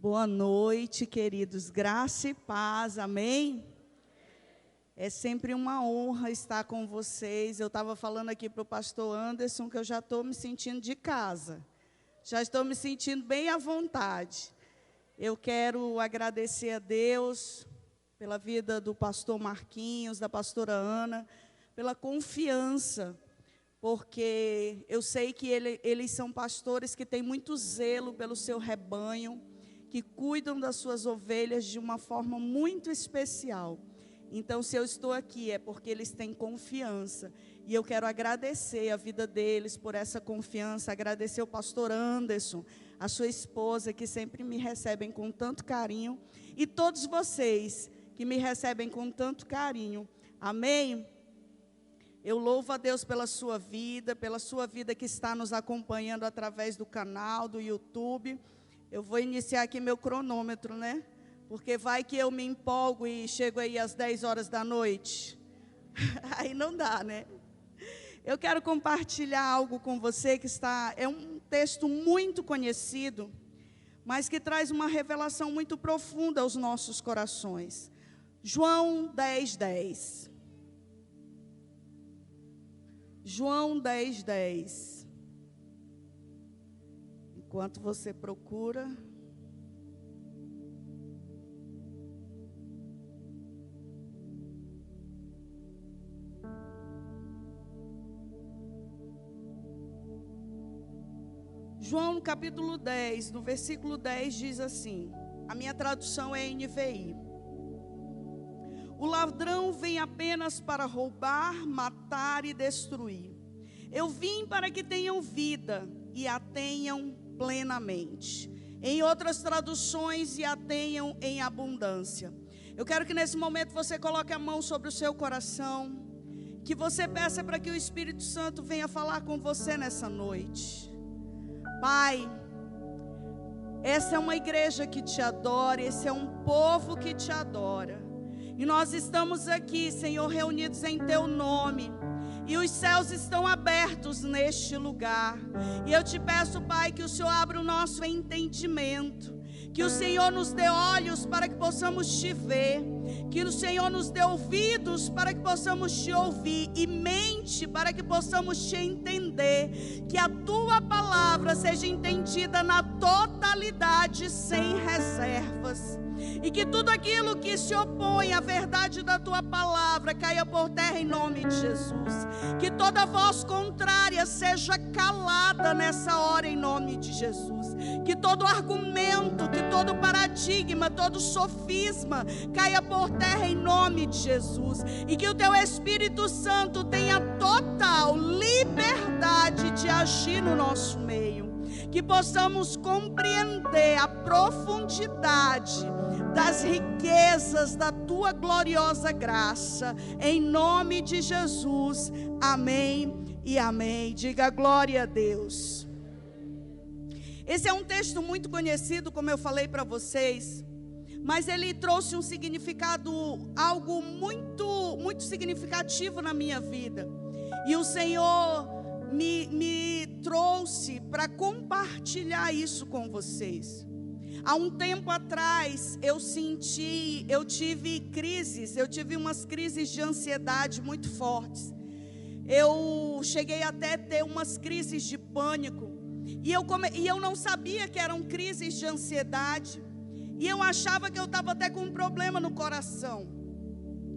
Boa noite, queridos. Graça e paz, amém? É sempre uma honra estar com vocês. Eu estava falando aqui para o pastor Anderson que eu já estou me sentindo de casa. Já estou me sentindo bem à vontade. Eu quero agradecer a Deus pela vida do pastor Marquinhos, da pastora Ana, pela confiança, porque eu sei que eles são pastores que têm muito zelo pelo seu rebanho, que cuidam das suas ovelhas de uma forma muito especial. Então, se eu estou aqui, é porque eles têm confiança. E eu quero agradecer a vida deles por essa confiança, agradecer ao pastor Anderson, a sua esposa, que sempre me recebem com tanto carinho, e todos vocês que me recebem com tanto carinho. Amém? Eu louvo a Deus pela sua vida que está nos acompanhando através do canal, do YouTube. Eu vou iniciar aqui meu cronômetro, né? Porque vai que eu me empolgo e chego aí às 10 horas da noite. Aí não dá, né? Eu quero compartilhar algo com você que é um texto muito conhecido, mas que traz uma revelação muito profunda aos nossos corações. João 10:10. João 10:10. Enquanto você procura, João, no capítulo 10, no versículo 10, diz assim, a minha tradução é NVI: o ladrão vem apenas para roubar, matar e destruir. Eu vim para que tenham vida e a tenham plenamente. Em outras traduções, e a tenham em abundância. Eu quero que nesse momento você coloque a mão sobre o seu coração, que você peça para que o Espírito Santo venha falar com você nessa noite. Pai, essa é uma igreja que te adora, esse é um povo que te adora. E nós estamos aqui, Senhor, reunidos em Teu nome. E os céus estão abertos neste lugar. E eu te peço, Pai, que o Senhor abra o nosso entendimento. Que o Senhor nos dê olhos para que possamos te ver. Que o Senhor nos dê ouvidos para que possamos te ouvir. E mente para que possamos te entender. Que a Tua palavra seja entendida na totalidade, sem reservas. E que tudo aquilo que se opõe à verdade da Tua palavra caia por terra em nome de Jesus. Que toda voz contrária seja calada nessa hora em nome de Jesus. Que todo argumento, que todo paradigma, todo sofisma caia por terra em nome de Jesus. E que o Teu Espírito Santo tenha total liberdade de agir no nosso meio. Que possamos compreender a profundidade das riquezas da Tua gloriosa graça, em nome de Jesus, amém e amém. Diga glória a Deus. Esse é um texto muito conhecido, como eu falei para vocês, mas ele trouxe um significado, algo muito significativo na minha vida, e o Senhor me trouxe para compartilhar isso com vocês. Há um tempo atrás, eu tive umas crises de ansiedade muito fortes. Eu cheguei até a ter umas crises de pânico. E eu não sabia que eram crises de ansiedade. E eu achava que eu estava até com um problema no coração.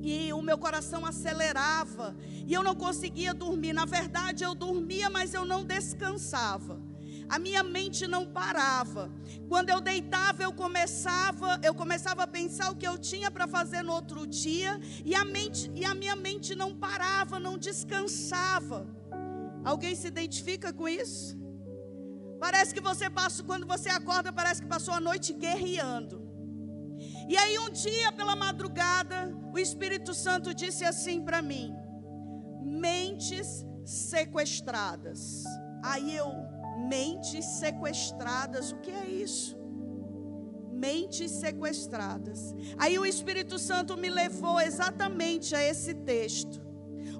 E o meu coração acelerava. E eu não conseguia dormir. Na verdade, eu dormia, mas eu não descansava. A minha mente não parava. Quando eu deitava, eu começava a pensar o que eu tinha para fazer no outro dia, e a minha mente não parava, não descansava. Alguém se identifica com isso? Parece que quando você acorda, parece que passou a noite guerreando. E aí um dia pela madrugada, o Espírito Santo disse assim para mim: mentes sequestradas. Mentes sequestradas, o que é isso? Mentes sequestradas. Aí o Espírito Santo me levou exatamente a esse texto.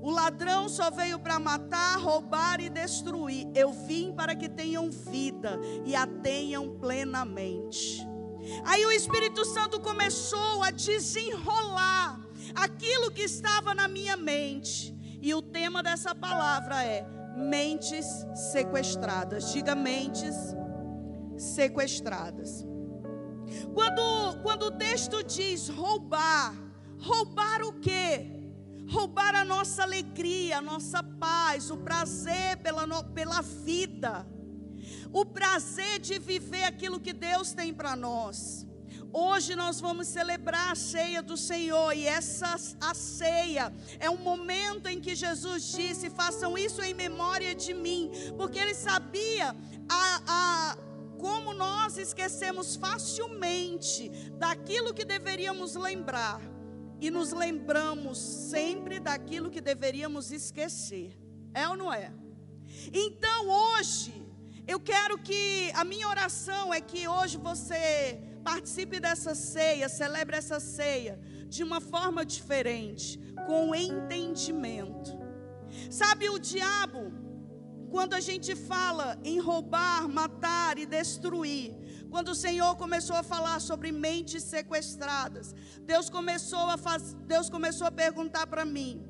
O ladrão só veio para matar, roubar e destruir. Eu vim para que tenham vida e a tenham plenamente. Aí o Espírito Santo começou a desenrolar aquilo que estava na minha mente. E o tema dessa palavra é mentes sequestradas. Diga, mentes sequestradas. Quando o texto diz roubar, roubar o quê? Roubar a nossa alegria, a nossa paz, o prazer pela vida, o prazer de viver aquilo que Deus tem para nós. Hoje nós vamos celebrar a ceia do Senhor, e a ceia é um momento em que Jesus disse: façam isso em memória de mim, porque Ele sabia como nós esquecemos facilmente daquilo que deveríamos lembrar, e nos lembramos sempre daquilo que deveríamos esquecer. É ou não é? Então hoje, eu quero que, a minha oração é que hoje você participe dessa ceia, celebre essa ceia de uma forma diferente, com entendimento. Sabe, o diabo, quando a gente fala em roubar, matar e destruir, quando o Senhor começou a falar sobre mentes sequestradas, Deus começou a perguntar para mim: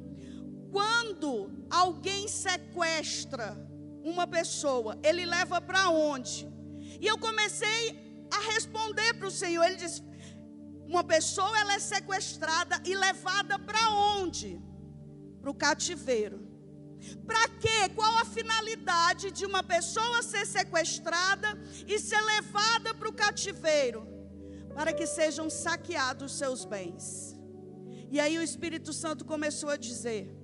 quando alguém sequestra uma pessoa, ele leva para onde? E eu comecei a responder para o Senhor. Ele disse: uma pessoa, ela é sequestrada e levada para onde? Para o cativeiro. Para quê? Qual a finalidade de uma pessoa ser sequestrada e ser levada para o cativeiro? Para que sejam saqueados os seus bens. E aí o Espírito Santo começou a dizer: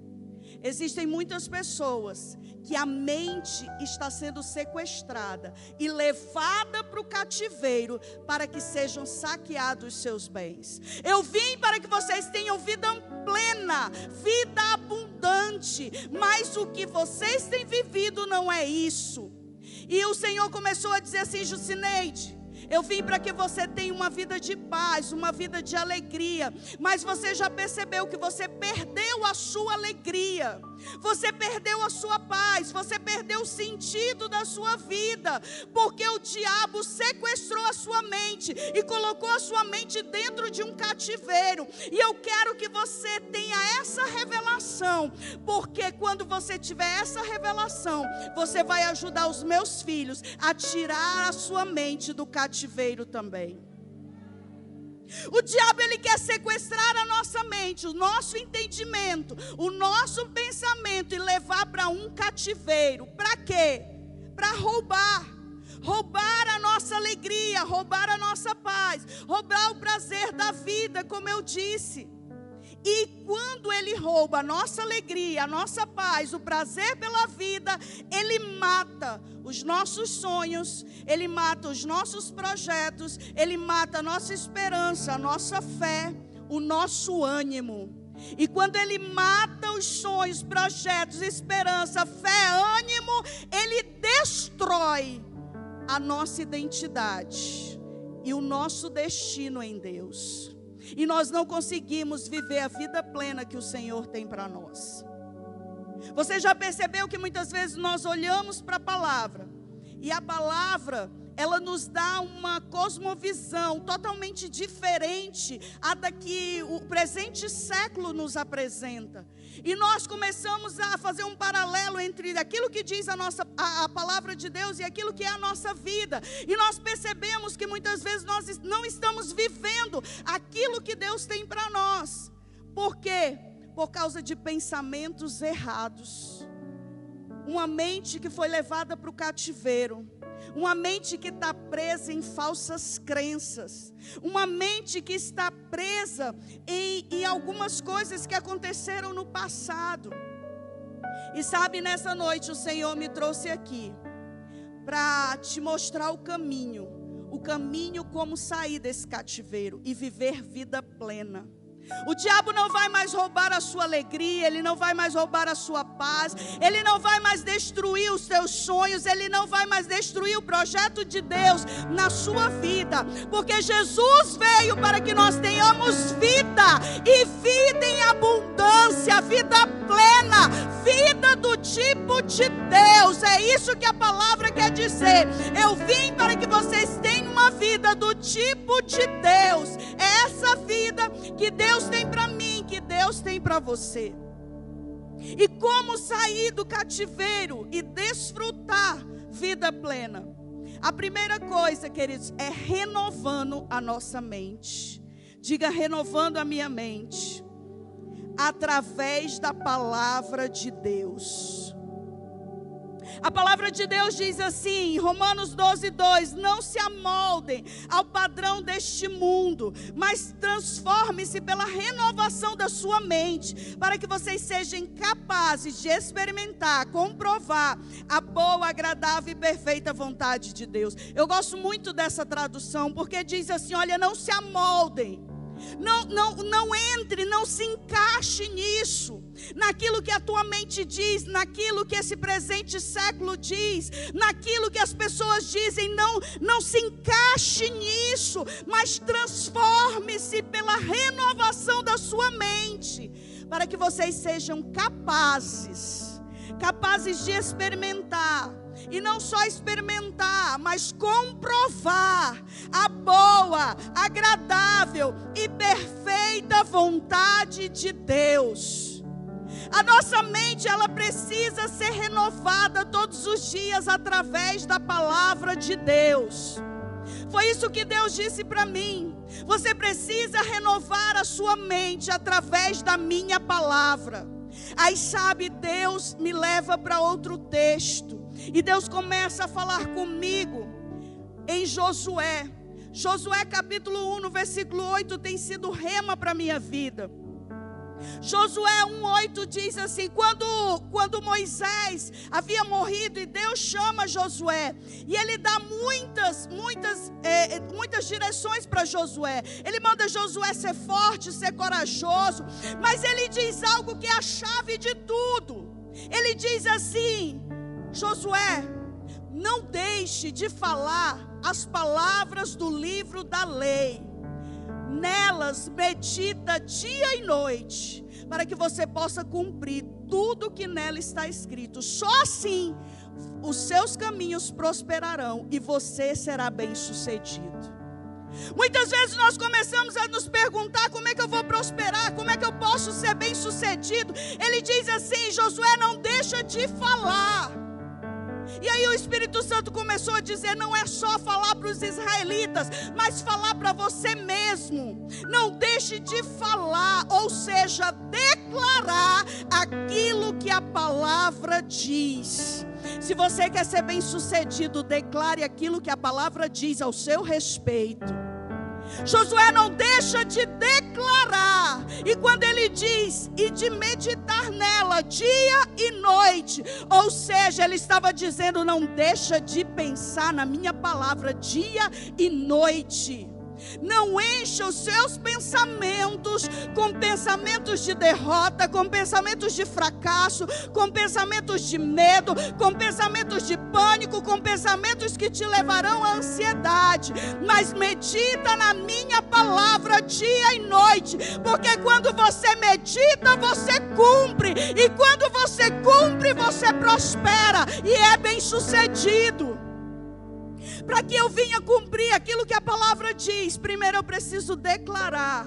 existem muitas pessoas que a mente está sendo sequestrada e levada para o cativeiro para que sejam saqueados os seus bens. Eu vim para que vocês tenham vida plena, vida abundante, mas o que vocês têm vivido não é isso. E o Senhor começou a dizer assim: Jucineide, eu vim para que você tenha uma vida de paz, uma vida de alegria. Mas você já percebeu que você perdeu a sua alegria, você perdeu a sua paz, você perdeu o sentido da sua vida, porque o diabo sequestrou a sua mente e colocou a sua mente dentro de um cativeiro. E eu quero que você tenha essa revelação, porque quando você tiver essa revelação, você vai ajudar os meus filhos a tirar a sua mente do cativeiro também. O diabo, ele quer sequestrar a nossa mente, o nosso entendimento, o nosso pensamento, e levar para um cativeiro. Para quê? Para roubar a nossa alegria, roubar a nossa paz, roubar o prazer da vida, como eu disse. E quando ele rouba a nossa alegria, a nossa paz, o prazer pela vida, ele mata os nossos sonhos, ele mata os nossos projetos, ele mata a nossa esperança, a nossa fé, o nosso ânimo. E quando ele mata os sonhos, projetos, esperança, fé, ânimo, ele destrói a nossa identidade e o nosso destino em Deus. E nós não conseguimos viver a vida plena que o Senhor tem para nós. Você já percebeu que muitas vezes nós olhamos para a palavra, e a palavra, ela nos dá uma cosmovisão totalmente diferente a da que o presente século nos apresenta. E nós começamos a fazer um paralelo entre aquilo que diz a palavra de Deus e aquilo que é a nossa vida. E nós percebemos que muitas vezes nós não estamos vivendo aquilo que Deus tem para nós. Por quê? Por causa de pensamentos errados. Uma mente que foi levada para o cativeiro. Uma mente que está presa em falsas crenças. Uma mente que está presa em algumas coisas que aconteceram no passado. E sabe, nessa noite o Senhor me trouxe aqui para te mostrar o caminho como sair desse cativeiro e viver vida plena. O diabo não vai mais roubar a sua alegria, ele não vai mais roubar a sua paz, ele não vai mais destruir os seus sonhos, ele não vai mais destruir o projeto de Deus na sua vida, porque Jesus veio para que nós tenhamos vida e vida em abundância. abundância, vida plena, vida do tipo de Deus. É isso que a palavra quer dizer. Eu vim para que vocês tenham uma vida do tipo de Deus. É essa vida que Deus tem para mim, que Deus tem para você. E como sair do cativeiro e desfrutar vida plena? A primeira coisa, queridos, é renovando a nossa mente. Diga: renovando a minha mente. Através da palavra de Deus. A palavra de Deus diz assim, Romanos 12:2: não se amoldem ao padrão deste mundo, mas transforme-se pela renovação da sua mente, para que vocês sejam capazes de experimentar, comprovar a boa, agradável e perfeita vontade de Deus. Eu gosto muito dessa tradução, porque diz assim: olha, não se amoldem. Não entre, não se encaixe nisso, naquilo que a tua mente diz, naquilo que esse presente século diz, naquilo que as pessoas dizem. Não se encaixe nisso, mas transforme-se pela renovação da sua mente, para que vocês sejam capazes de experimentar. E não só experimentar, mas comprovar a boa, agradável e perfeita vontade de Deus. A nossa mente, ela precisa ser renovada todos os dias através da palavra de Deus. Foi isso que Deus disse para mim. Você precisa renovar a sua mente através da minha palavra. Aí, sabe, Deus me leva para outro texto. E Deus começa a falar comigo em Josué. Josué capítulo 1, no versículo 8, tem sido rema para a minha vida. Josué 1:8 diz assim: quando Moisés havia morrido e Deus chama Josué, e ele dá muitas direções para Josué. Ele manda Josué ser forte, ser corajoso, mas ele diz algo que é a chave de tudo. Ele diz assim: Josué, não deixe de falar as palavras do livro da lei. Nelas medita dia e noite, para que você possa cumprir tudo que nela está escrito. Só assim os seus caminhos prosperarão e você será bem-sucedido. Muitas vezes nós começamos a nos perguntar: como é que eu vou prosperar? Como é que eu posso ser bem-sucedido? Ele diz assim: Josué, não deixa de falar. E aí o Espírito Santo começou a dizer: não é só falar para os israelitas, mas falar para você mesmo. Não deixe de falar, ou seja, declarar aquilo que a palavra diz. Se você quer ser bem-sucedido, declare aquilo que a palavra diz ao seu respeito. Josué não deixa de declarar, e quando ele diz, e de meditar nela dia e noite, ou seja, ele estava dizendo: não deixa de pensar na minha palavra dia e noite. Não encha os seus pensamentos com pensamentos de derrota, com pensamentos de fracasso, com pensamentos de medo, com pensamentos de pânico, com pensamentos que te levarão à ansiedade. Mas medita na minha palavra dia e noite, porque quando você medita, você cumpre, e quando você cumpre, você prospera e é bem-sucedido. Para que eu venha cumprir aquilo que a palavra diz, primeiro eu preciso declarar,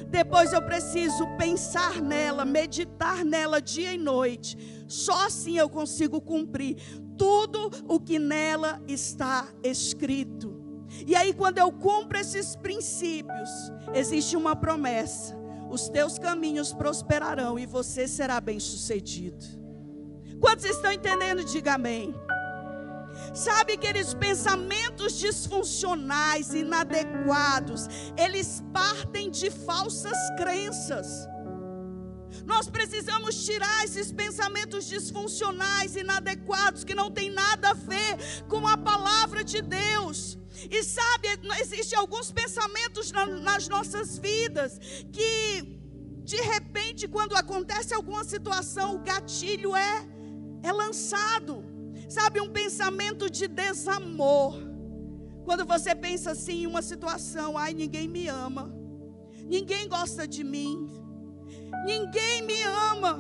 depois eu preciso pensar nela, meditar nela dia e noite. Só assim eu consigo cumprir tudo o que nela está escrito. E aí, quando eu cumpro esses princípios, existe uma promessa: os teus caminhos prosperarão e você será bem-sucedido. Quantos estão entendendo? Diga amém. Sabe, aqueles pensamentos disfuncionais, inadequados, eles partem de falsas crenças. Nós precisamos tirar esses pensamentos disfuncionais, inadequados, que não tem nada a ver com a palavra de Deus. E sabe, existem alguns pensamentos nas nossas vidas que, de repente, quando acontece alguma situação, o gatilho é lançado. Sabe, um pensamento de desamor. Quando você pensa assim em uma situação: ai, ninguém me ama, ninguém gosta de mim, Ninguém me ama.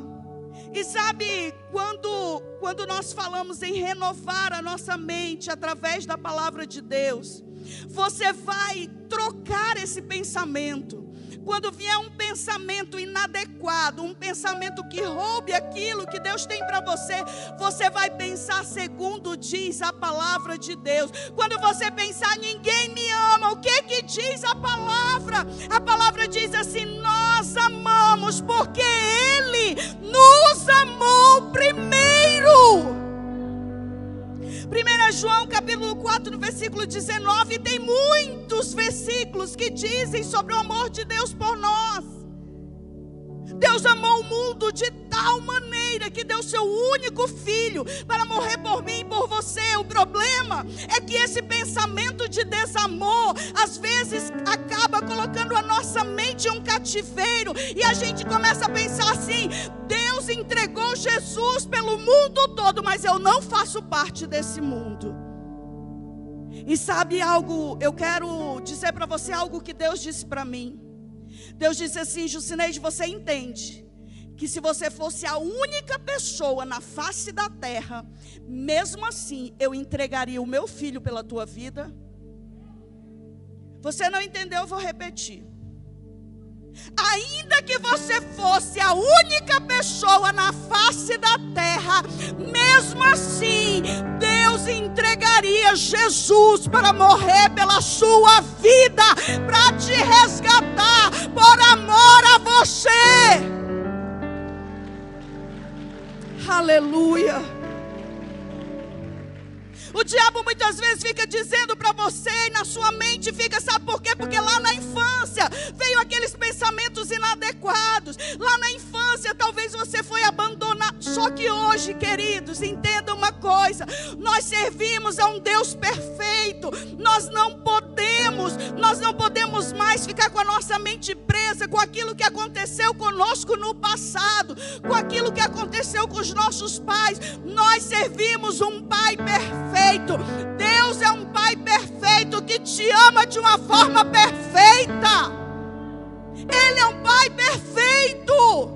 E sabe, quando nós falamos em renovar a nossa mente através da palavra de Deus, você vai trocar esse pensamento. Quando vier um pensamento inadequado, um pensamento que roube aquilo que Deus tem para você, você vai pensar segundo diz a palavra de Deus. Quando você pensar, ninguém me ama, o que diz a palavra? A palavra diz assim: nós amamos porque Ele nos amou primeiro. 1 João capítulo 4, no versículo 19, tem muitos versículos que dizem sobre o amor de Deus por nós. Deus amou o mundo de tal maneira que deu seu único filho para morrer por mim e por você. O problema é que esse pensamento de desamor às vezes acaba colocando a nossa mente em um cativeiro, e a gente começa a pensar assim: Deus entregou Jesus pelo mundo todo, mas eu não faço parte desse mundo. E sabe algo, eu quero dizer para você algo que Deus disse para mim. Deus disse assim: Jucineide, você entende que se você fosse a única pessoa na face da terra, mesmo assim eu entregaria o meu filho pela tua vida? Você não entendeu, eu vou repetir. Ainda que você fosse a única pessoa na face da terra, mesmo assim Deus entregaria Jesus para morrer pela sua vida, para te resgatar, por amor a você. Aleluia. O diabo muitas vezes fica dizendo para você, e na sua mente fica, sabe por quê? Porque lá na infância veio aqueles pensamentos inadequados. Lá na infância talvez você foi abandonado. Só que hoje, queridos, entenda uma coisa: nós servimos a um Deus perfeito. Nós não podemos mais ficar com a nossa mente presa com aquilo que aconteceu conosco no passado, com aquilo que aconteceu com os nossos pais. Nós servimos um Pai perfeito. Deus é um Pai perfeito que te ama de uma forma perfeita. Ele é um Pai perfeito.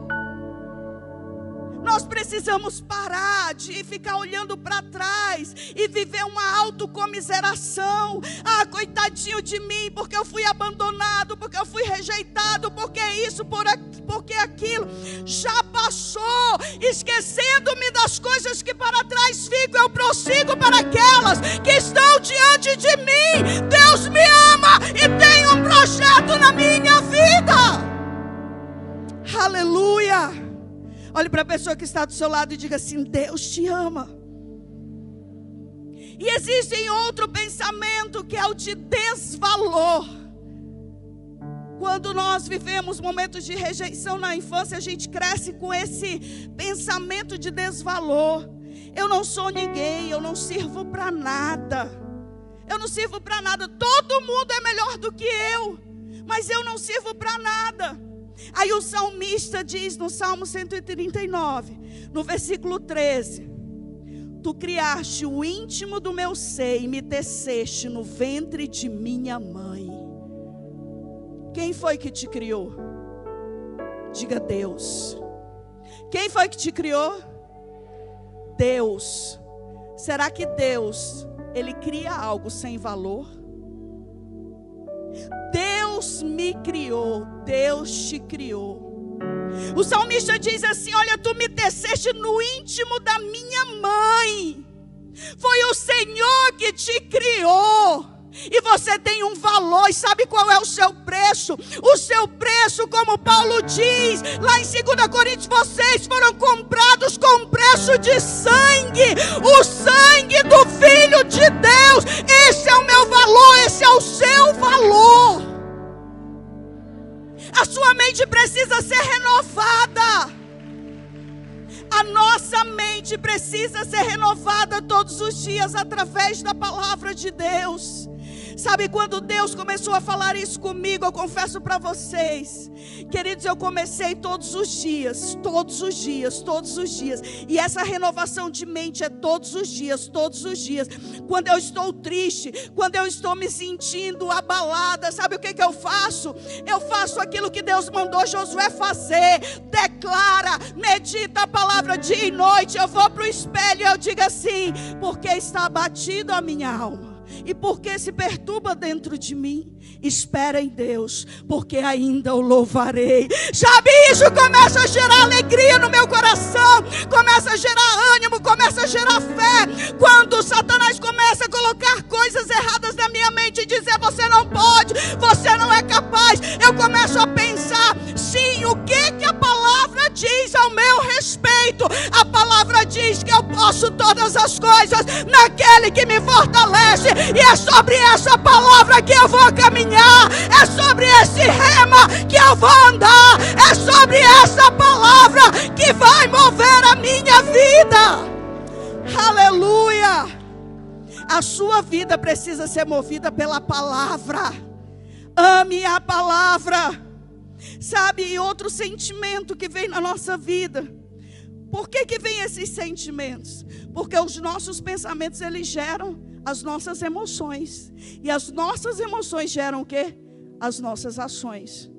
Nós precisamos parar de ficar olhando para trás e viver uma autocomiseração. Ah, coitadinho de mim, porque eu fui abandonado, porque eu fui rejeitado, porque isso, porque aquilo. Já passou. Esquecendo-me das coisas que para trás ficam, eu prossigo para aquelas que estão diante de mim. Deus me ama e tem um projeto na minha vida. Aleluia. Olhe para a pessoa que está do seu lado e diga assim: Deus te ama. E existe outro pensamento, que é o de desvalor. Quando nós vivemos momentos de rejeição na infância, a gente cresce com esse pensamento de desvalor. Eu não sou ninguém, eu não sirvo para nada. Eu não sirvo para nada. Todo mundo é melhor do que eu, mas eu não sirvo para nada. Aí o salmista diz no Salmo 139, no versículo 13: Tu criaste o íntimo do meu ser e me teceste no ventre de minha mãe. Quem foi que te criou? Diga: Deus. Quem foi que te criou? Deus. Será que Deus, Ele cria algo sem valor? Deus me criou, Deus te criou. O salmista diz assim: olha, tu me teceste no íntimo da minha mãe. Foi o Senhor que te criou. E você tem um valor. E sabe qual é o seu preço? O seu preço, como Paulo diz lá em 2 Coríntios, vocês foram comprados com preço de sangue. O sangue do Filho de Deus. Esse é o meu valor, esse é o seu valor. A sua mente precisa ser renovada. A nossa mente precisa ser renovada todos os dias através da palavra de Deus. Sabe, quando Deus começou a falar isso comigo, eu confesso para vocês, queridos, eu comecei todos os dias. E essa renovação de mente é todos os dias. Quando eu estou triste, quando eu estou me sentindo abalada, sabe o que eu faço? Eu faço aquilo que Deus mandou Josué fazer. Declara, medita a palavra dia e noite. Eu vou para o espelho e eu digo assim: porque está abatido a minha alma, e porque se perturba dentro de mim, espera em Deus, porque ainda o louvarei. Sabe, isso começa a gerar alegria no meu coração, começa a gerar ânimo, começa a gerar fé. Quando Satanás começa a colocar coisas erradas na minha mente e dizer: você não pode, você não é capaz, eu começo a pensar: sim, o que a palavra diz ao meu respeito? A palavra diz que eu posso todas as coisas naquele que me fortalece. E é sobre essa palavra que eu vou caminhar, é sobre esse rema que eu vou andar, é sobre essa palavra que vai mover a minha vida. Aleluia! A sua vida precisa ser movida pela palavra. Ame a palavra. Sabe, e outro sentimento que vem na nossa vida. Por que vem esses sentimentos? Porque os nossos pensamentos, eles geram as nossas emoções. E as nossas emoções geram o quê? As nossas ações.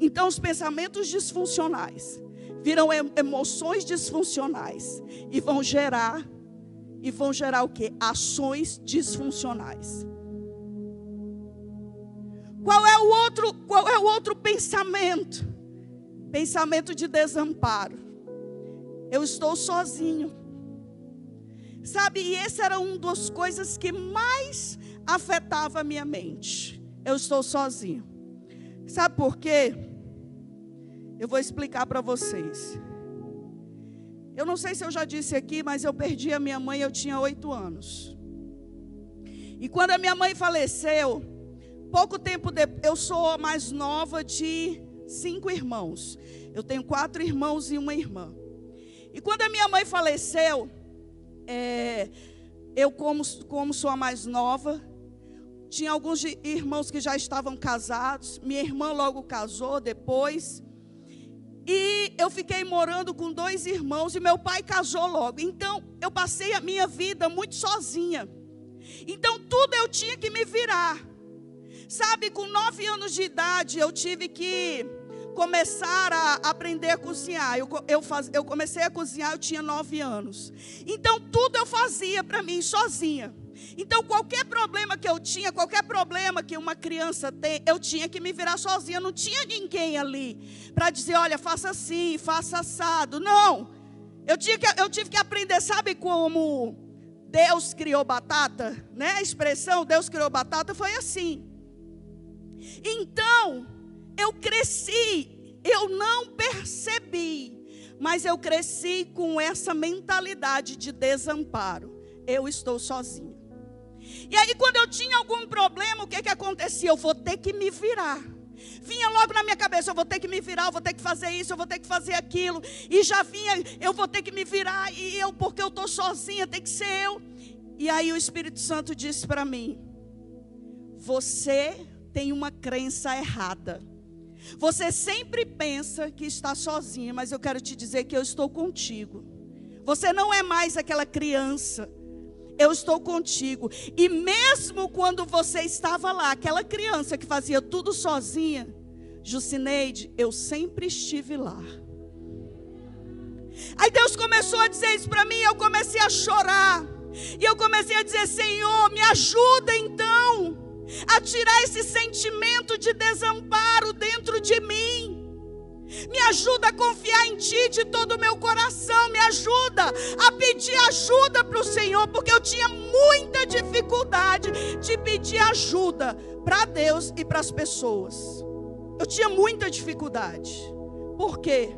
Então os pensamentos disfuncionais viram emoções disfuncionais. E vão gerar o quê? Ações disfuncionais. Qual é o outro pensamento? Pensamento de desamparo. Eu estou sozinho. Sabe, e essa era uma das coisas que mais afetava a minha mente. Eu estou sozinho. Sabe por quê? Eu vou explicar para vocês. Eu não sei se eu já disse aqui, mas eu perdi a minha mãe, eu tinha 8 anos. E quando a minha mãe faleceu, pouco tempo depois, eu sou a mais nova de 5 irmãos. Eu tenho 4 irmãos e uma irmã. E quando a minha mãe faleceu, eu como sou a mais nova, tinha alguns irmãos que já estavam casados. Minha irmã logo casou depois. E eu fiquei morando com 2 irmãos e meu pai casou logo. Então eu passei a minha vida muito sozinha. Então tudo eu tinha que me virar. Sabe, com 9 anos de idade eu tive que começar a aprender a cozinhar. Eu comecei a cozinhar, eu tinha 9 anos. Então tudo eu fazia para mim sozinha. Então qualquer problema que eu tinha, qualquer problema que uma criança tem, eu tinha que me virar sozinha. Não tinha ninguém ali para dizer: olha, faça assim, faça assado. Não, eu tive que aprender. Sabe como Deus criou batata, né? A expressão Deus criou batata foi assim. Então eu cresci, eu não percebi, mas eu cresci com essa mentalidade de desamparo. Eu estou sozinha. E aí quando eu tinha algum problema, o que acontecia? Eu vou ter que me virar. Vinha logo na minha cabeça: eu vou ter que me virar, eu vou ter que fazer isso, eu vou ter que fazer aquilo. E já vinha: eu vou ter que me virar, porque eu estou sozinha, tem que ser eu. E aí o Espírito Santo disse para mim: você tem uma crença errada. Você sempre pensa que está sozinha, mas eu quero te dizer que eu estou contigo. Você não é mais aquela criança. Eu estou contigo. E mesmo quando você estava lá, aquela criança que fazia tudo sozinha, Jucineide, eu sempre estive lá. Aí Deus começou a dizer isso para mim, eu comecei a chorar. E eu comecei a dizer: Senhor, me ajuda então a tirar esse sentimento de desamparo dentro de mim. Me ajuda a confiar em Ti de todo o meu coração. Me ajuda a pedir ajuda para o Senhor, porque eu tinha muita dificuldade de pedir ajuda para Deus e para as pessoas. Eu tinha muita dificuldade. Por quê?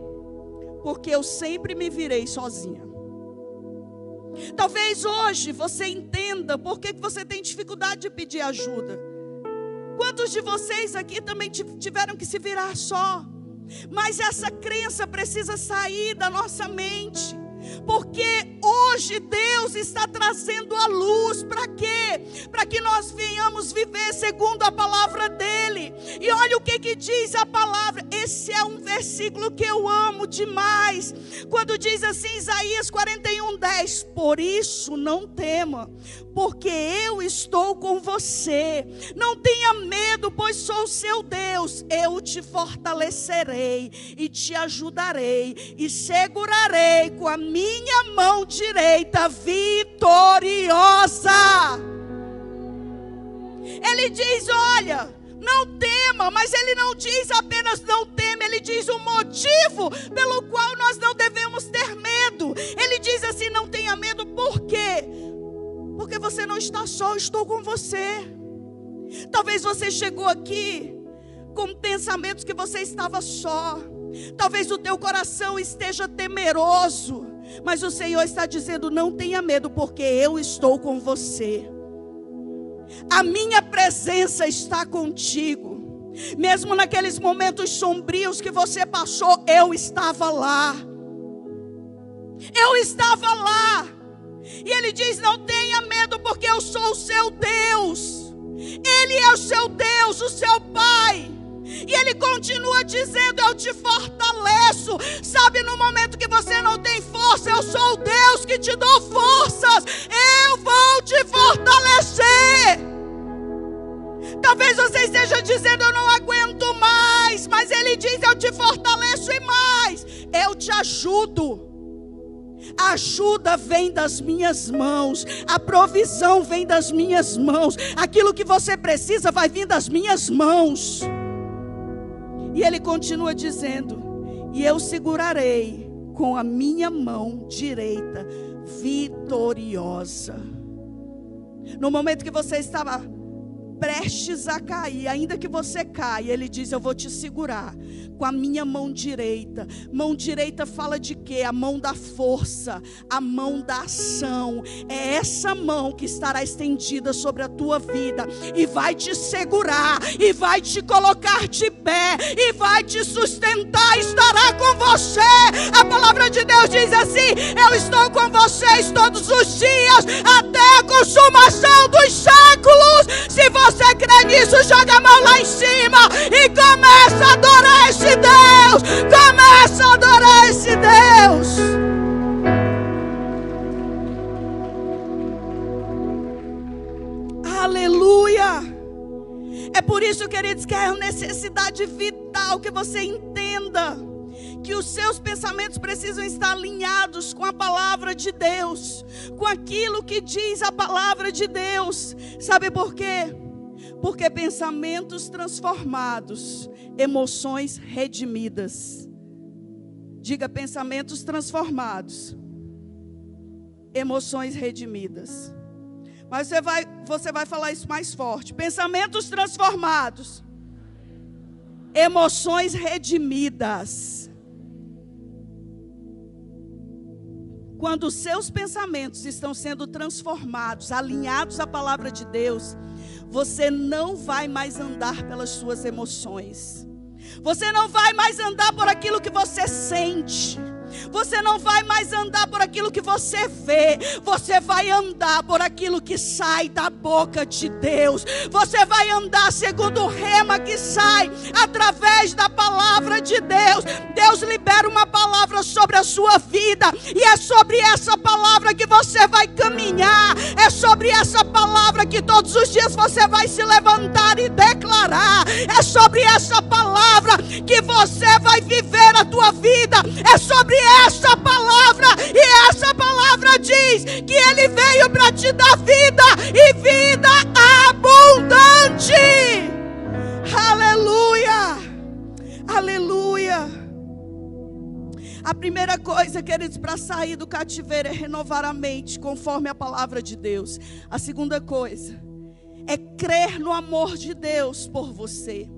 Porque eu sempre me virei sozinha. Talvez hoje você entenda por que você tem dificuldade de pedir ajuda. Quantos de vocês aqui também tiveram que se virar só? Mas essa crença precisa sair da nossa mente. Porque hoje Deus está trazendo a luz. Para quê? Para que nós venhamos viver segundo a palavra dEle. E olha o que diz a palavra. Esse é um versículo que eu amo demais. Quando diz assim, Isaías 41:10. Por isso não tema, porque eu estou com você. Não tenha medo, pois sou o seu Deus. Eu te fortalecerei e te ajudarei e segurarei com a minha mão direita vitoriosa. Ele diz, olha, não tema, mas ele não diz apenas não tema, ele diz o motivo pelo qual nós não devemos ter medo. Ele diz assim, não tenha medo, por quê? Porque você não está só, eu estou com você. Talvez você chegou aqui com pensamentos que você estava só. Talvez o teu coração esteja temeroso. Mas o Senhor está dizendo, não tenha medo, porque eu estou com você. A minha presença está contigo. Mesmo naqueles momentos sombrios que você passou, eu estava lá. Eu estava lá. E ele diz, não tenha medo, porque eu sou o seu Deus. Ele é o seu Deus, o seu Pai. E ele continua dizendo, eu te fortaleço. Sabe, no momento que você não tem força, eu sou o Deus que te dou forças. Eu vou te fortalecer. Talvez você esteja dizendo, eu não aguento mais. Mas ele diz, eu te fortaleço e mais, eu te ajudo. A ajuda vem das minhas mãos. A provisão vem das minhas mãos. Aquilo que você precisa vai vir das minhas mãos. E ele continua dizendo, e eu segurarei com a minha mão direita vitoriosa. No momento que você estava prestes a cair, ainda que você caia, ele diz, eu vou te segurar com a minha mão direita. Mão direita fala de quê? A mão da força, a mão da ação. É essa mão que estará estendida sobre a tua vida e vai te segurar, e vai te colocar de pé, e vai te sustentar, estará com você. A palavra de Deus diz assim, eu estou com vocês todos os dias, até a consumação dos séculos. Se você crê nisso, joga a mão lá em cima e começa a adorar esse Deus. Começa a adorar esse Deus. Aleluia. É por isso, queridos, que é uma necessidade vital que você entenda que os seus pensamentos precisam estar alinhados com a palavra de Deus, com aquilo que diz a palavra de Deus. Sabe por quê? Porque pensamentos transformados, emoções redimidas. Diga, pensamentos transformados, emoções redimidas. Mas você vai falar isso mais forte. Pensamentos transformados, emoções redimidas. Quando os seus pensamentos estão sendo transformados, alinhados à palavra de Deus, você não vai mais andar pelas suas emoções. Você não vai mais andar por aquilo que você sente. Você não vai mais andar por aquilo que você vê. Você vai andar por aquilo que sai da boca de Deus. Você vai andar segundo o rema que sai através da palavra de Deus. Deus libera uma palavra sobre a sua vida, e é sobre essa palavra que você vai caminhar. É sobre essa palavra que todos os dias você vai se levantar e declarar. É sobre essa palavra que você vai viver a tua vida. É sobre essa palavra, e essa palavra diz que Ele veio para te dar vida, e vida abundante. Aleluia, aleluia. A primeira coisa, queridos, para sair do cativeiro é renovar a mente conforme a palavra de Deus. A segunda coisa é crer no amor de Deus por você.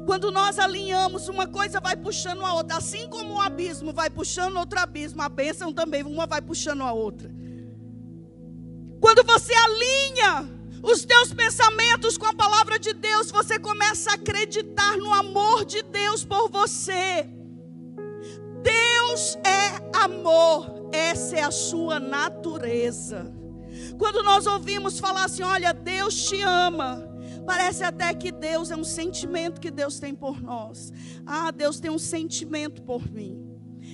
Quando nós alinhamos, uma coisa vai puxando a outra. Assim como um abismo vai puxando outro abismo, a bênção também, uma vai puxando a outra. Quando você alinha os teus pensamentos com a palavra de Deus, você começa a acreditar no amor de Deus por você. Deus Deus é amor, essa é a sua natureza. Quando nós ouvimos falar assim, olha, Deus te ama, parece até que Deus é um sentimento que Deus tem por nós. Ah, Deus tem um sentimento por mim.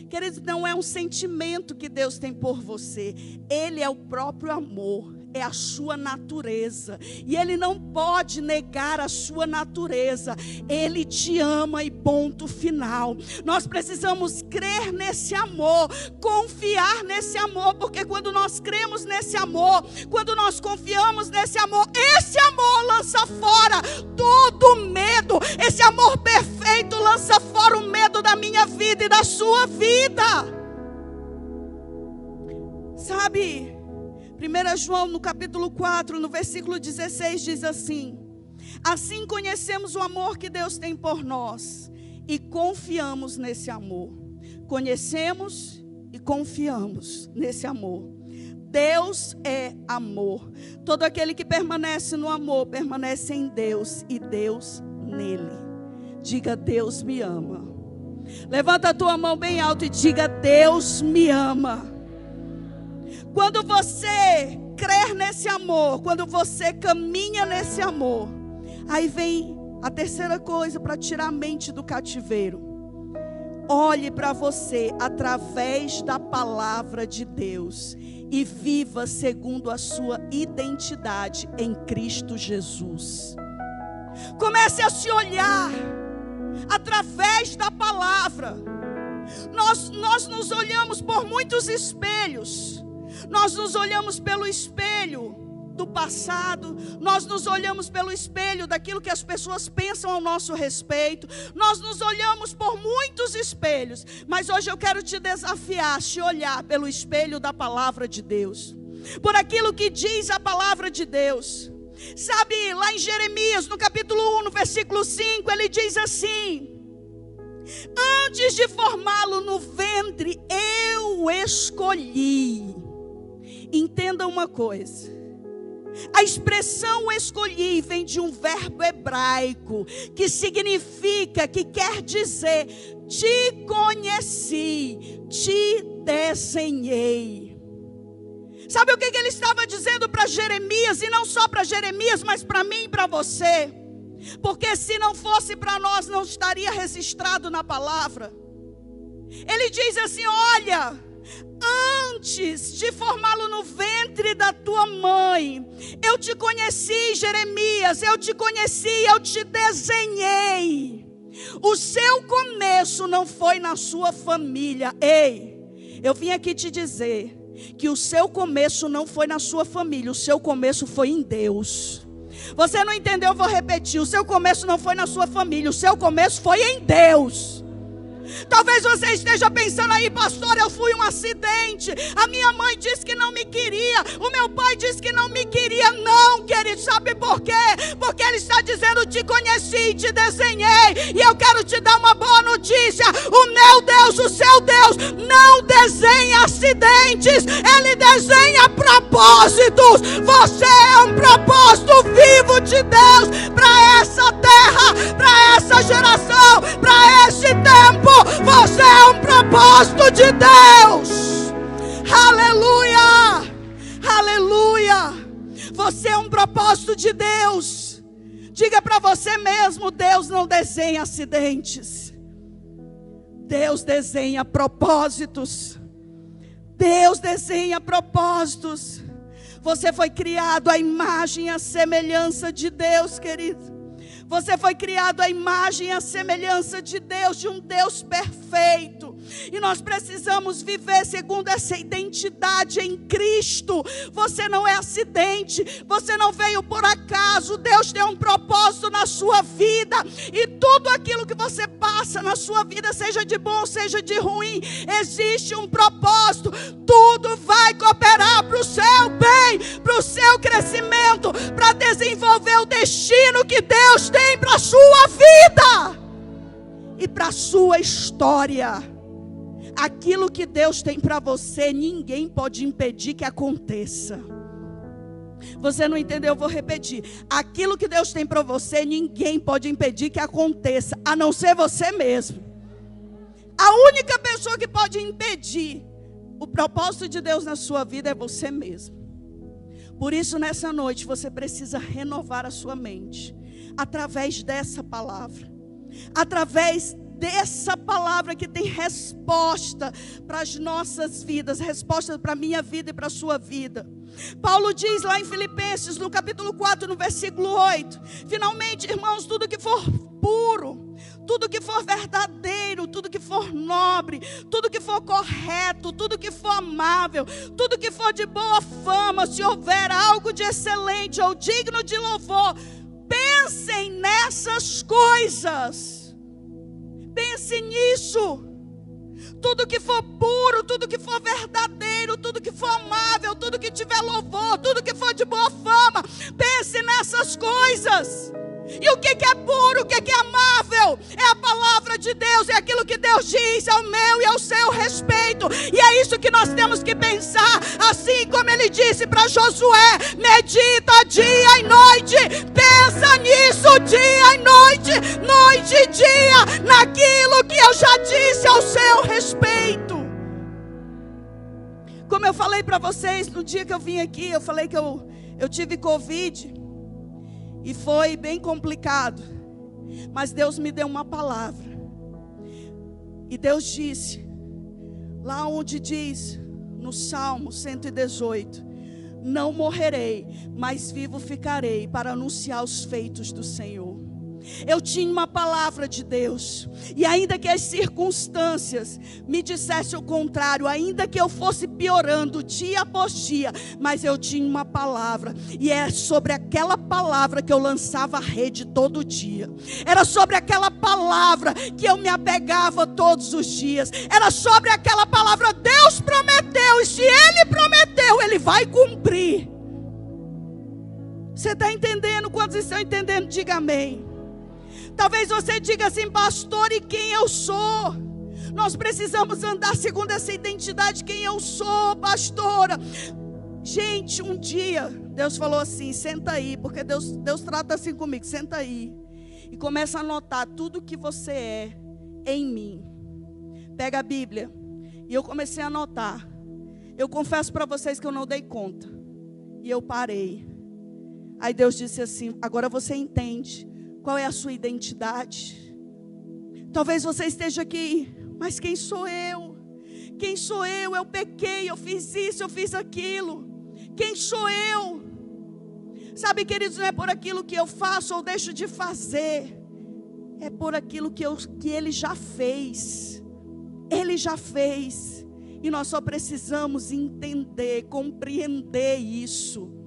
Queridos, não é um sentimento que Deus tem por você. Ele é o próprio amor, é a sua natureza. E Ele não pode negar a sua natureza. Ele te ama e ponto final. Nós precisamos crer nesse amor, confiar nesse amor, porque quando nós cremos nesse amor, quando nós confiamos nesse amor, esse amor lança fora todo medo. Esse amor perfeito lança fora o medo da minha vida e da sua vida. Sabe, 1 João no capítulo 4, no versículo 16 diz assim: assim conhecemos o amor que Deus tem por nós e confiamos nesse amor. Conhecemos e confiamos nesse amor. Deus é amor. Todo aquele que permanece no amor permanece em Deus e Deus nele. Diga: Deus me ama. Levanta a tua mão bem alto e diga: Deus me ama. Quando você crer nesse amor, quando você caminha nesse amor, aí vem a terceira coisa para tirar a mente do cativeiro. Olhe para você através da palavra de Deus e viva segundo a sua identidade em Cristo Jesus. Comece a se olhar através da palavra. Nós nos olhamos por muitos espelhos. Nós nos olhamos pelo espelho do passado, nós nos olhamos pelo espelho daquilo que as pessoas pensam ao nosso respeito, nós nos olhamos por muitos espelhos, mas hoje eu quero te desafiar a se olhar pelo espelho da palavra de Deus, por aquilo que diz a palavra de Deus. Sabe, lá em Jeremias, no capítulo 1, no versículo 5, ele diz assim: antes de formá-lo no ventre, eu o escolhi. Entenda uma coisa, a expressão escolhi vem de um verbo hebraico que significa, que quer dizer, te conheci, te desenhei. Sabe o que ele estava dizendo para Jeremias? E não só para Jeremias, mas para mim e para você. Porque se não fosse para nós, não estaria registrado na palavra. Ele diz assim: olha, antes de formá-lo no ventre da tua mãe, eu te conheci, Jeremias, eu te conheci, eu te desenhei. O seu começo não foi na sua família. Ei, eu vim aqui te dizer que o seu começo não foi na sua família, o seu começo foi em Deus. Você não entendeu? Eu vou repetir: o seu começo não foi na sua família, o seu começo foi em Deus. Talvez você esteja pensando aí: pastor, eu fui um acidente, a minha mãe disse que não me queria, o meu pai disse que não me queria. Não, querido, sabe por quê? Porque ele está dizendo: te conheci, te desenhei. E eu quero te dar uma boa notícia: o meu Deus, o seu Deus, não desenha acidentes, ele desenha propósitos. Você é um propósito vivo de Deus para essa terra, para essa geração, para esse tempo. Você é um propósito de Deus. Aleluia, aleluia. Você é um propósito de Deus. Diga para você mesmo: Deus não desenha acidentes, Deus desenha propósitos. Deus desenha propósitos. Você foi criado à imagem e à semelhança de Deus, querido. Você foi criado à imagem e à semelhança de Deus, de um Deus perfeito. E nós precisamos viver segundo essa identidade em Cristo. Você não é acidente, você não veio por acaso. Deus tem um propósito na sua vida. E tudo aquilo que você passa na sua vida, seja de bom, seja de ruim, existe um propósito. Tudo vai cooperar para o seu bem, para o seu crescimento, para desenvolver o destino que Deus tem para a sua vida e para a sua história. Aquilo que Deus tem para você, ninguém pode impedir que aconteça. Você não entendeu? Eu vou repetir. Aquilo que Deus tem para você, ninguém pode impedir que aconteça, a não ser você mesmo. A única pessoa que pode impedir o propósito de Deus na sua vida é você mesmo. Por isso, nessa noite, você precisa renovar a sua mente. Através dessa palavra. Através dessa palavra que tem resposta para as nossas vidas. Resposta para a minha vida e para a sua vida. Paulo diz lá em Filipenses, no capítulo 4, no versículo 8. Finalmente, irmãos, tudo que for puro, tudo que for verdadeiro, tudo que for nobre, tudo que for correto, tudo que for amável, tudo que for de boa fama, se houver algo de excelente ou digno de louvor, pensem nessas coisas. Pense nisso. Tudo que for puro, tudo que for verdadeiro, tudo que for amável, tudo que tiver louvor, tudo que for de boa fama, pense nessas coisas. E o que é puro, o que é amável? É a palavra de Deus, é aquilo que Deus diz ao meu e ao seu respeito. E é isso que nós temos que pensar, assim como ele disse para Josué: medita dia e noite, pensa nisso dia e noite, noite e dia, naquilo que eu já disse ao seu respeito. Como eu falei para vocês no dia que eu vim aqui, eu falei que eu tive Covid. E foi bem complicado. Mas Deus me deu uma palavra. E Deus disse, lá onde diz, no Salmo 118: não morrerei, mas vivo ficarei para anunciar os feitos do Senhor. Eu tinha uma palavra de Deus. E ainda que as circunstâncias me dissessem o contrário, ainda que eu fosse piorando dia após dia, mas eu tinha uma palavra. E é sobre aquela palavra que eu lançava a rede todo dia. Era sobre aquela palavra que eu me apegava todos os dias. Era sobre aquela palavra. Deus prometeu, e se Ele prometeu, Ele vai cumprir. Você está entendendo? Quantos estão entendendo? Diga amém. Talvez você diga assim: pastor, e quem eu sou? Nós precisamos andar segundo essa identidade. Quem eu sou, pastora? Gente, um dia Deus falou assim: senta aí, porque Deus trata assim comigo. Senta aí e começa a anotar tudo que você é em mim. Pega a Bíblia. E eu comecei a anotar. Eu confesso para vocês que eu não dei conta. E eu parei. Aí Deus disse assim: agora você entende qual é a sua identidade. Talvez você esteja aqui: mas quem sou eu? Quem sou eu? Eu pequei, eu fiz isso, eu fiz aquilo. Quem sou eu? Sabe, queridos, não é por aquilo que eu faço ou deixo de fazer. É por aquilo que Ele já fez. Ele já fez. E nós só precisamos entender, compreender isso.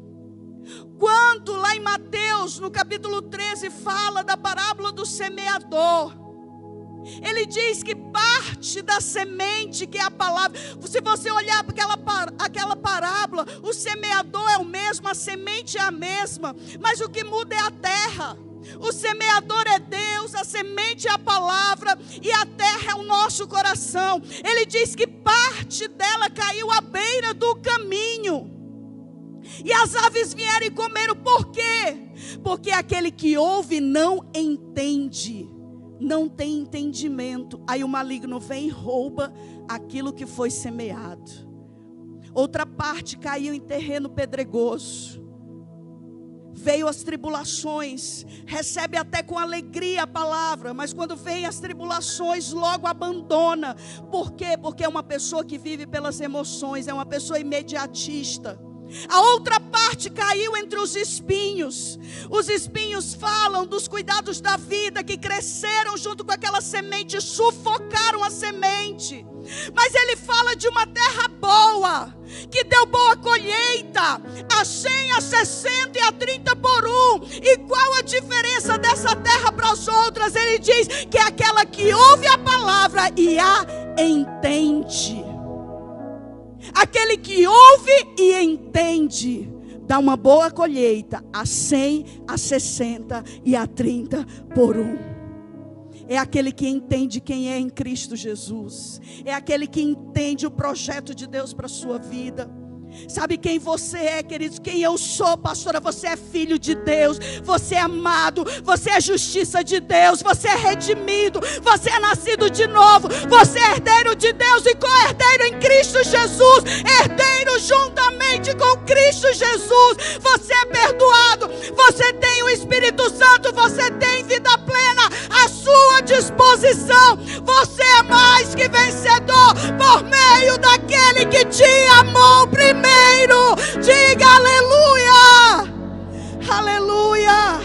Quando lá em Mateus, no capítulo 13, fala da parábola do semeador, ele diz que parte da semente, que é a palavra, se você olhar para aquela parábola, o semeador é o mesmo, a semente é a mesma, mas o que muda é a terra. O semeador é Deus, a semente é a palavra e a terra é o nosso coração. Ele diz que parte dela caiu à beira do caminho. E as aves vieram e comeram. Por quê? Porque aquele que ouve não entende, não tem entendimento. Aí o maligno vem e rouba aquilo que foi semeado. Outra parte caiu em terreno pedregoso. Veio as tribulações, recebe até com alegria a palavra, mas quando vem as tribulações, logo abandona. Por quê? Porque é uma pessoa que vive pelas emoções, é uma pessoa imediatista. A outra parte caiu entre os espinhos. Os espinhos falam dos cuidados da vida que cresceram junto com aquela semente, sufocaram a semente. Mas ele fala de uma terra boa, que deu boa colheita, a 100, a 60 e a 30 por 1. E qual a diferença dessa terra para as outras? Ele diz que é aquela que ouve a palavra e a entende. Aquele que ouve e entende dá uma boa colheita, a 100, a 60 e a 30 por 1. É aquele que entende quem é em Cristo Jesus. É aquele que entende o projeto de Deus para a sua vida. Sabe quem você é, queridos? Quem eu sou, pastora? Você é filho de Deus, você é amado, você é justiça de Deus, você é redimido, você é nascido de novo, você é herdeiro de Deus e co-herdeiro em Cristo Jesus, herdeiro juntamente com Cristo Jesus. Você é perdoado, você tem o Espírito Santo, você tem vida plena à sua disposição. Você é mais que vencedor por meio daquele que te amou primeiro. Diga aleluia, aleluia.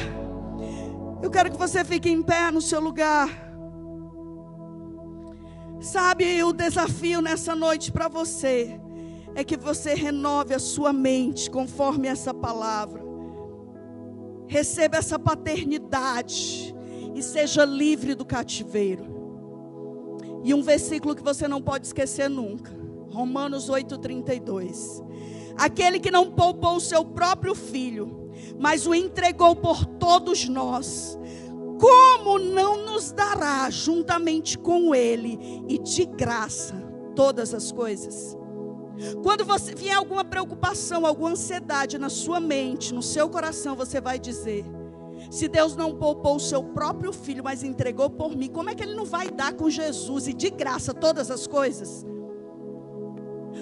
Eu quero que você fique em pé no seu lugar. Sabe, o desafio nessa noite para você é que você renove a sua mente conforme essa palavra. Receba essa paternidade e seja livre do cativeiro. E um versículo que você não pode esquecer nunca, Romanos 8:32. Aquele que não poupou o seu próprio filho, mas o entregou por todos nós, como não nos dará juntamente com ele e de graça todas as coisas? Quando você vier alguma preocupação, alguma ansiedade na sua mente, no seu coração, você vai dizer: se Deus não poupou o seu próprio filho, mas entregou por mim, como é que ele não vai dar com Jesus e de graça todas as coisas?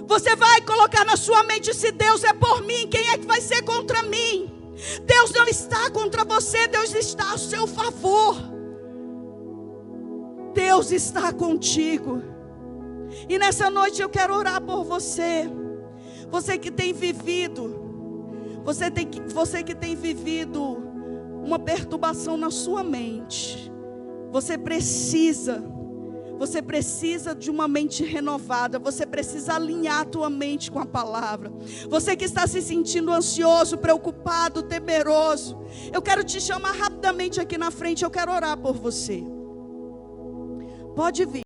Você vai colocar na sua mente: se Deus é por mim, quem é que vai ser contra mim? Deus não está contra você, Deus está a seu favor. Deus está contigo. E nessa noite eu quero orar por você. Você que tem vivido, você que tem vivido uma perturbação na sua mente. Você precisa de uma mente renovada. Você precisa alinhar a tua mente com a palavra. Você que está se sentindo ansioso, preocupado, temeroso, eu quero te chamar rapidamente aqui na frente. Eu quero orar por você. Pode vir.